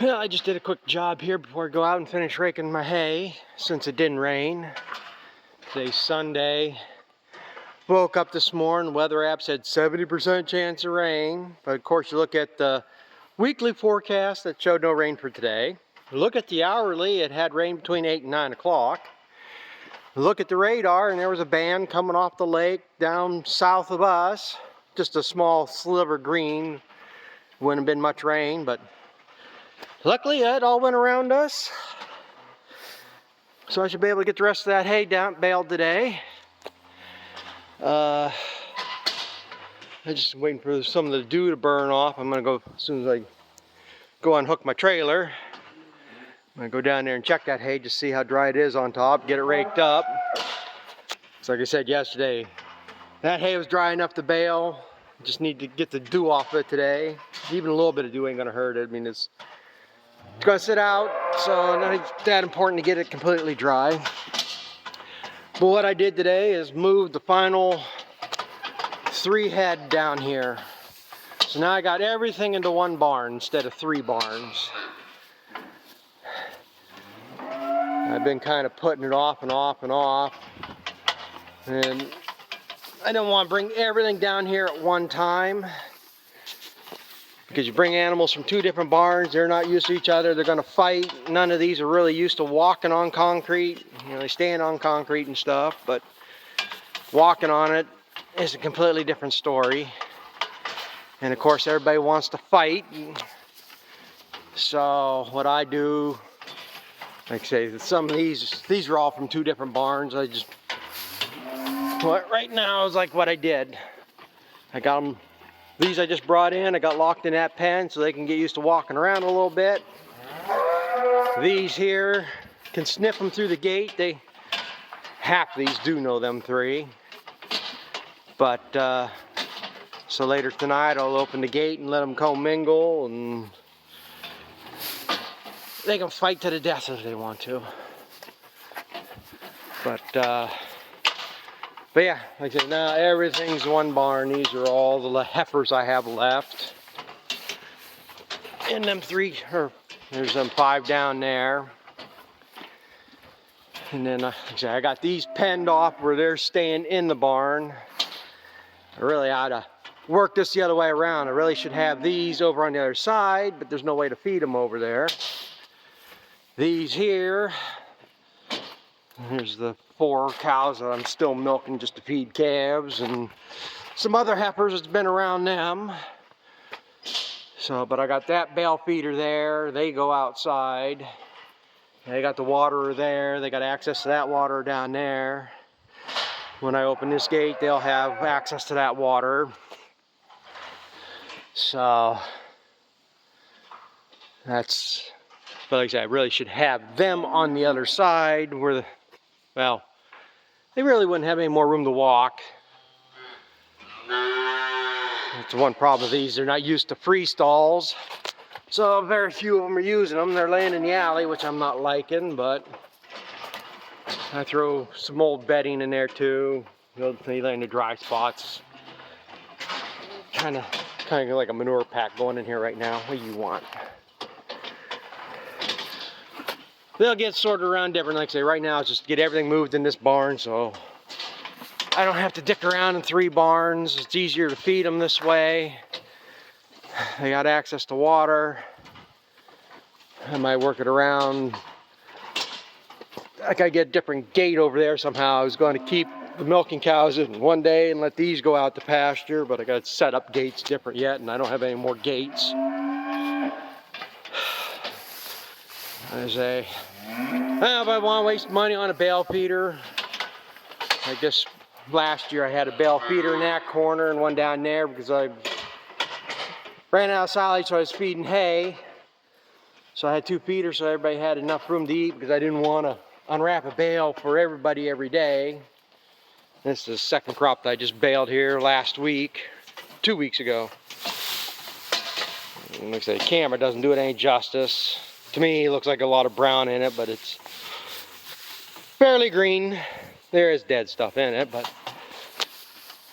Well, I just did a quick job here before I go out and finish raking my hay since it didn't rain. Today's Sunday. Woke up this morning, weather app said 70% chance of rain. But of course you look at the weekly forecast that showed no rain for today. Look at the hourly, it had rain between 8 and 9 o'clock. Look at the radar and there was a band coming off the lake down south of us. Just a small sliver green. Wouldn't have been much rain, but luckily it all went around us. So I should be able to get the rest of that hay down baled today. I'm just waiting for some of the dew to burn off. I'm gonna go, as soon as I go unhook my trailer, I'm gonna go down there and check that hay, just see how dry it is on top, get it raked up. So like I said yesterday, that hay was dry enough to bale. Just need to get the dew off it today. Even a little bit of dew ain't gonna hurt it. I mean, it's gonna sit out, so not that important to get it completely dry. But what I did today is move the final 3 head down here. So now I got everything into one barn instead of 3 barns. I've been kind of putting it off and off and off. And I don't want to bring everything down here at one time. Because you bring animals from 2 different barns, they're not used to each other, they're gonna fight. None of these are really used to walking on concrete. You know, they stand on concrete and stuff, but walking on it is a completely different story. And of course, everybody wants to fight. So what I do, like I say, some of these are all from 2 different barns. Right now is like what I did. I got them. These I just brought in, I got locked in that pen so they can get used to walking around a little bit. These here can sniff them through the gate. Half these do know them 3. But, so later tonight I'll open the gate and let them commingle, and they can fight to the death if they want to. But yeah, like I said, now everything's one barn. These are all the heifers I have left. And them 3, or there's them 5 down there. And then like I said, I got these penned off where they're staying in the barn. I really ought to work this the other way around. I really should have these over on the other side, but there's no way to feed them over there. These here, here's the 4 cows that I'm still milking just to feed calves, and some other heifers that's been around them. So, but I got that bale feeder there. They go outside. They got the waterer there. They got access to that water down there. When I open this gate, they'll have access to that water. So that's, but like I said, I really should have them on the other side where well, they really wouldn't have any more room to walk. That's one problem with these. They're not used to free stalls. So very few of them are using them. They're laying in the alley, which I'm not liking, but I throw some old bedding in there too. They lay in the dry spots. Kind of like a manure pack going in here right now. What do you want? They'll get sorted around different. Like I say, right now it's just get everything moved in this barn, so I don't have to dick around in 3 barns. It's easier to feed them this way. They got access to water. I might work it around. I gotta get a different gate over there somehow. I was going to keep the milking cows in one day and let these go out to pasture, but I got to set up gates different yet, and I don't have any more gates. I say, well, if I want to waste money on a bale feeder, I guess last year I had a bale feeder in that corner and one down there because I ran out of silage, so I was feeding hay. So I had 2 feeders so everybody had enough room to eat because I didn't want to unwrap a bale for everybody every day. This is the 2nd crop that I just baled here last week, 2 weeks ago. And like I say, the camera doesn't do it any justice. To me, it looks like a lot of brown in it, but it's fairly green. There is dead stuff in it, but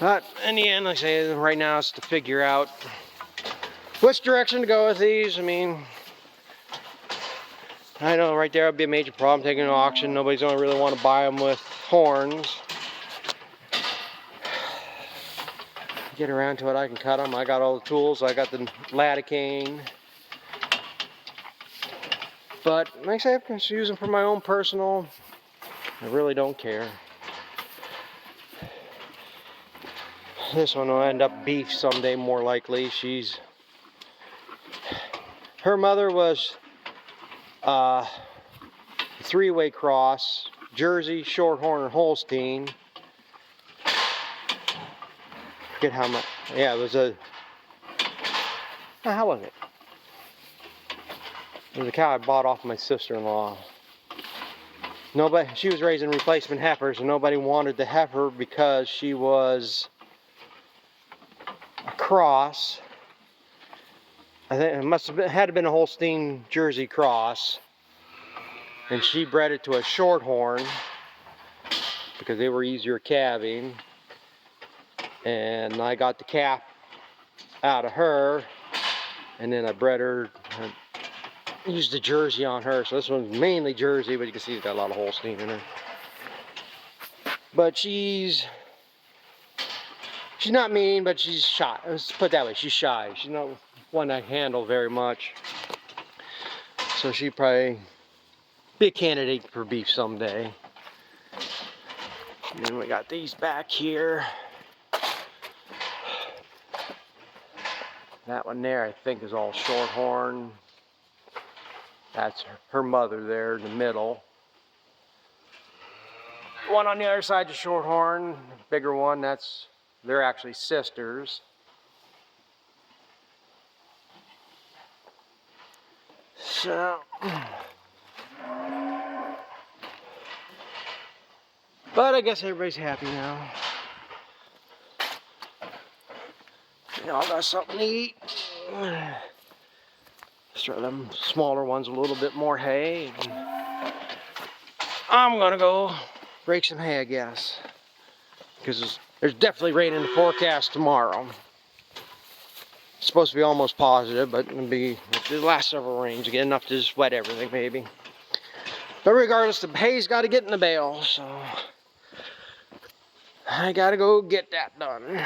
But in the end, like I say, right now it's to figure out which direction to go with these. I mean, I know right there would be a major problem taking an auction. Nobody's gonna really want to buy them with horns. Get around to it, I can cut them. I got all the tools. I got the latticane. But like I say, I can use them for my own personal. I really don't care. This one will end up beef someday, more likely. Her mother was a three-way cross, Jersey, Shorthorn, and Holstein. Forget how much. Yeah, it was a. How was it? It was a cow I bought off my sister-in-law. She was raising replacement heifers, and nobody wanted the heifer because she was a cross. I think it had to been a Holstein Jersey cross, and she bred it to a Shorthorn because they were easier calving. And I got the calf out of her, and then I bred her. I used the Jersey on her, so this one's mainly Jersey, but you can see it's got a lot of Holstein in her. But she's not mean, but she's shy. Let's put it that way, she's shy. She's not one I handle very much. So she'd probably be a candidate for beef someday. And then we got these back here. That one there, I think, is all Shorthorn. That's her mother there in the middle. One on the other side is Shorthorn, bigger one. They're actually sisters. So, but I guess everybody's happy now. They all got something to eat. Let's throw them smaller ones a little bit more hay. I'm gonna go break some hay, I guess, because there's definitely rain in the forecast tomorrow. It's supposed to be almost positive, but it'll be the last several rains to get enough to just wet everything, maybe. But regardless, the hay's got to get in the bale, so I gotta go get that done.